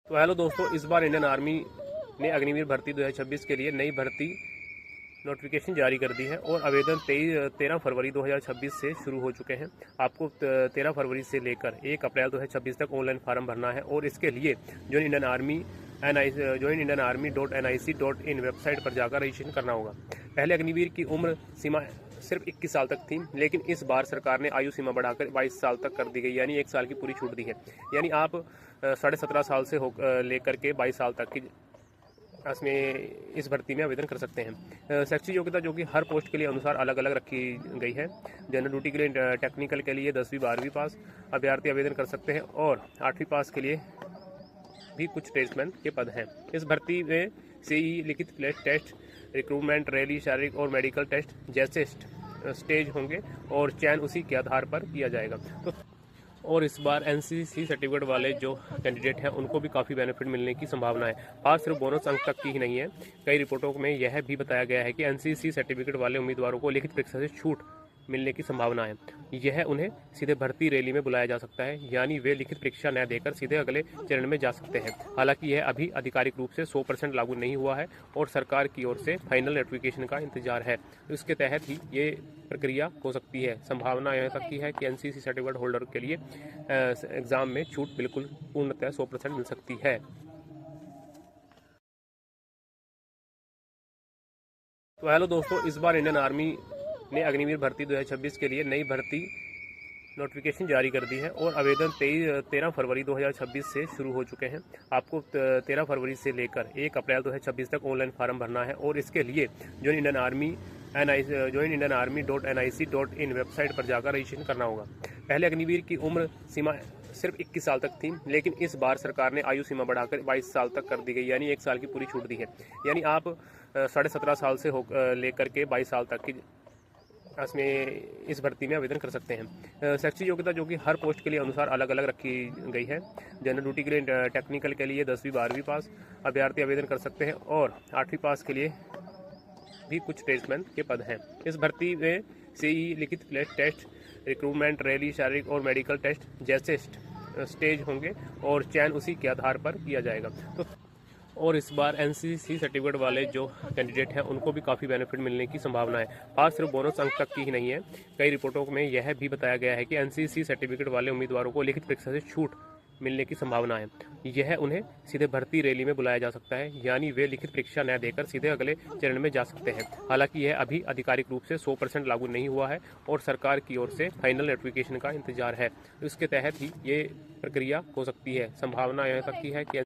तो हेलो दोस्तों, इस बार इंडियन आर्मी ने अग्निवीर भर्ती 2026 के लिए नई भर्ती नोटिफिकेशन जारी कर दी है और आवेदन 13 फरवरी 2026 से शुरू हो चुके हैं। आपको 13 फरवरी से लेकर 1 अप्रैल 2026 तक ऑनलाइन फार्म भरना है और इसके लिए joinindianarmy.nic.in वेबसाइट पर जाकर रजिस्ट्रेशन करना होगा। पहले अग्निवीर की उम्र सीमा सिर्फ 21 साल तक थी, लेकिन इस बार सरकार ने आयु सीमा बढ़ाकर 22 साल तक कर दी गई, यानी 1 साल की पूरी छूट दी है। यानी आप 17.5 साल से लेकर के 22 साल तक की इसमें इस भर्ती में आवेदन कर सकते हैं। शैक्षिक योग्यता जो कि हर पोस्ट के लिए अनुसार अलग अलग रखी गई है। जनरल ड्यूटी के लिए टेक्निकल के लिए 10वीं 12वीं पास अभ्यर्थी आवेदन कर सकते हैं और 8वीं पास के लिए भी कुछ ट्रेड्समैन के पद हैं। इस भर्ती में सीई, लिखित टेस्ट, रिक्रूटमेंट, रैली, शारीरिक और मेडिकल टेस्ट जैसे स्टेज होंगे और चयन उसी के आधार पर किया जाएगा। तो और इस बार एनसीसी सर्टिफिकेट वाले जो कैंडिडेट हैं उनको भी काफ़ी बेनिफिट मिलने की संभावना है। बात सिर्फ बोनस अंक तक की ही नहीं है, कई रिपोर्टों में यह भी बताया गया है कि एनसीसी सर्टिफिकेट वाले उम्मीदवारों को लिखित परीक्षा से छूट मिलने की संभावना है। यह उन्हें सीधे भर्ती रैली में बुलाया जा सकता है, यानी वे लिखित परीक्षा न देकर सीधे अगले चरण में जा सकते हैं। हालांकि यह अभी आधिकारिक रूप से 100% लागू नहीं हुआ है और सरकार की ओर से फाइनल नोटिफिकेशन का इंतजार है। इसके तहत ही ये प्रक्रिया हो सकती है। संभावना यह सकती है कि एनसीसी सर्टिफिकेट होल्डर के लिए एग्जाम में छूट बिल्कुल पूर्णतः 100% मिल सकती है। तो हेलो दोस्तों, इस बार इंडियन आर्मी ने अग्निवीर भर्ती 2026 के लिए नई भर्ती नोटिफिकेशन जारी कर दी है और आवेदन 13 फरवरी 2026 से शुरू हो चुके हैं। आपको 13 फरवरी से लेकर 1 अप्रैल 2026 तक ऑनलाइन फार्म भरना है और इसके लिए joinindianarmy.nic.in वेबसाइट पर जाकर रजिस्ट्रेशन करना होगा। पहले अग्निवीर की उम्र सीमा सिर्फ 21 साल तक थी, लेकिन इस बार सरकार ने आयु सीमा बढ़ाकर 22 साल तक कर दी गई, यानी 1 साल की पूरी छूट दी है। यानी आप 17.5 साल से लेकर के 22 साल तक की इसमें इस भर्ती में आवेदन कर सकते हैं। शैक्षिक योग्यता जो कि हर पोस्ट के लिए अनुसार अलग अलग रखी गई है। जनरल ड्यूटी के लिए टेक्निकल के लिए 10वीं 12वीं पास अभ्यर्थी आवेदन कर सकते हैं और 8वीं पास के लिए भी कुछ ट्रेड्समैन के पद हैं। इस भर्ती में सीई, लिखित टेस्ट, रिक्रूटमेंट, रैली, शारीरिक और मेडिकल टेस्ट जैसे स्टेज होंगे और चयन उसी के आधार पर किया जाएगा। तो और इस बार एनसीसी सर्टिफिकेट वाले जो कैंडिडेट हैं उनको भी काफ़ी बेनिफिट मिलने की संभावना है। बात सिर्फ बोनस अंक तक की ही नहीं है, कई रिपोर्टों में यह भी बताया गया है कि एनसीसी सर्टिफिकेट वाले उम्मीदवारों को लिखित परीक्षा से छूट मिलने की संभावना है। यह उन्हें सीधे भर्ती रैली में बुलाया जा सकता है, यानी वे लिखित परीक्षा न देकर सीधे अगले चरण में जा सकते हैं। हालांकि यह अभी आधिकारिक रूप से 100% लागू नहीं हुआ है और सरकार की ओर से फाइनल नोटिफिकेशन का इंतजार है। इसके तहत ही ये प्रक्रिया हो सकती है। संभावना यह सकती है कि